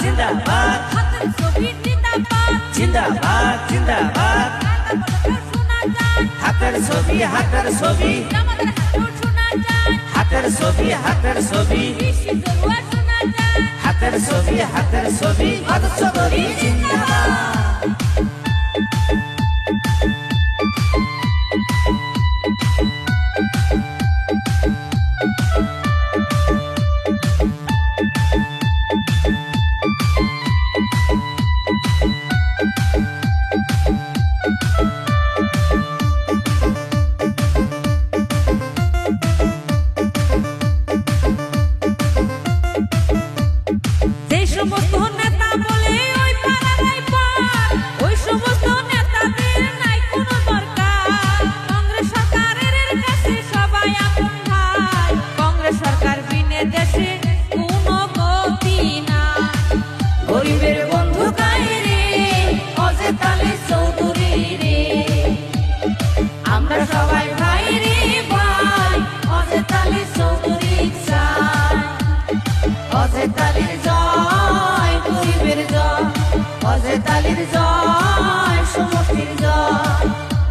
জিন্দাবাদ জিন্দাবাদ জিন্দাবাদ হাতের ছবি হাতের ছবি হাতের ছবি হাতের ছবি হাতের ছবি হাতের ছবি অদর্শগরি জিন্দাবাদ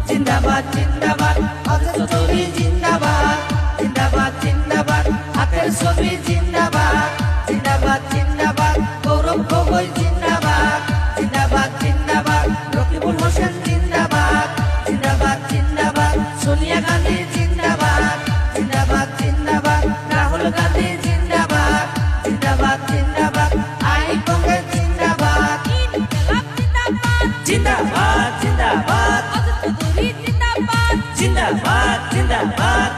জিন্দাবাদ জিন্দাবাদ অদর্শগরি জিন্দাবাদ জিন্দাবাদ জিন্দাবাদ হাতের ছবি জিন্দাবাদ জিন্দাবাদ জিন্দাবাদ গৌরব গগৈ জিন্দাবাদ জিন্দাবাদ জিন্দাবাদ রকিবুল হোসেন জিন্দাবাদ জিন্দাবাদ জিন্দাবাদ সোনিয়া গান্ধী জিন্দাবাদ জিন্দাবাদ জিন্দাবাদ রাহুল গান্ধী জিন্দাবাদ জিন্দাবাদ জিন্দাবাদ আই কংগ্রেস জিন্দাবাদ জিন্দাবাদ জিন্দাবাদ জিন্দাবাদ জিন্দাবাদ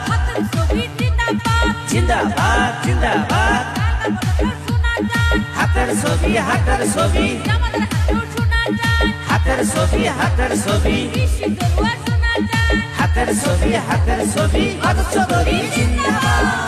জিন্দাবাদ জিন্দাবাদ হাতের ছবি হাতের ছবি হাতের ছবি হাতের ছবি হাতের ছবি হাতের ছবি অদর্শগরি জিন্দাবাদ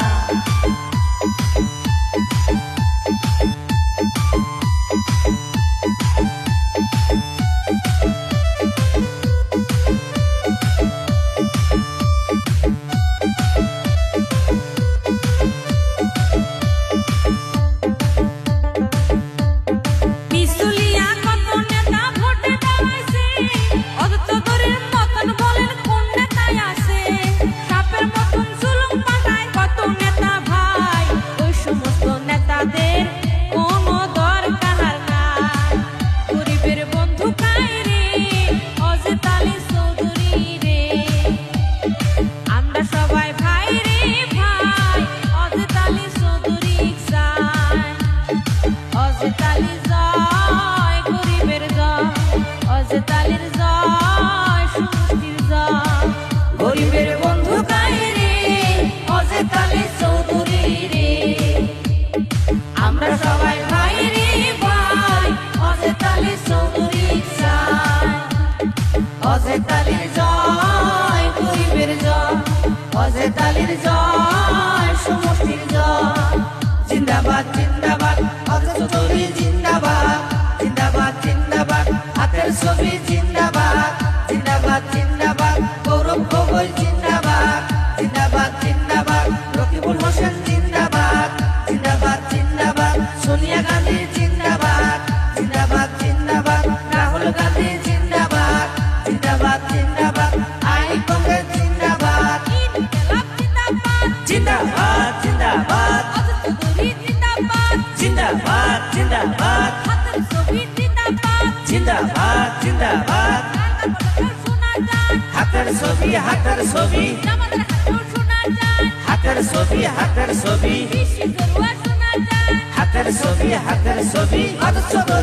গরিবের বন্ধু কাইরে অজেতালি চৌধুরী রে আমরা সবাই ভাই রে ভাই অজেতালি চৌধুরী চাই অজেতালির জয় গরিবের জয় অজেতালির জয় সমষ্টির জয় জিন্দাবাদ জিন্দাবাদ অজেতালি জিন্দাবাদ জিন্দাবাদ জিন্দাবাদ হাতের ছবি জিন্দাবাদ জিন্দাবাদ জিন্দাবাদ গৌরব গগৈ জিন্দাবাদ জিন্দাবাদ জিন্দাবাদ রকিবুল হোসেন জিন্দাবাদ জিন্দাবাদ জিন্দাবাদ সোনিয়া গান্ধী জিন্দাবাদ জিন্দাবাদ জিন্দাবাদ রাহুল গান্ধী জিন্দাবাদ জিন্দাবাদ জিন্দাবাদ আই কংগ্রেস জিন্দাবাদ জিন্দাবাদ জিন্দাবাদ জিন্দাবাদ জিন্দাবাদ জিন্দাবাদ জিন্দাবাদ হাতের ছবি হাতের ছবি হাতের ছবি হাতের ছবি হাতের ছবি হাতের ছবি অদর্শগরি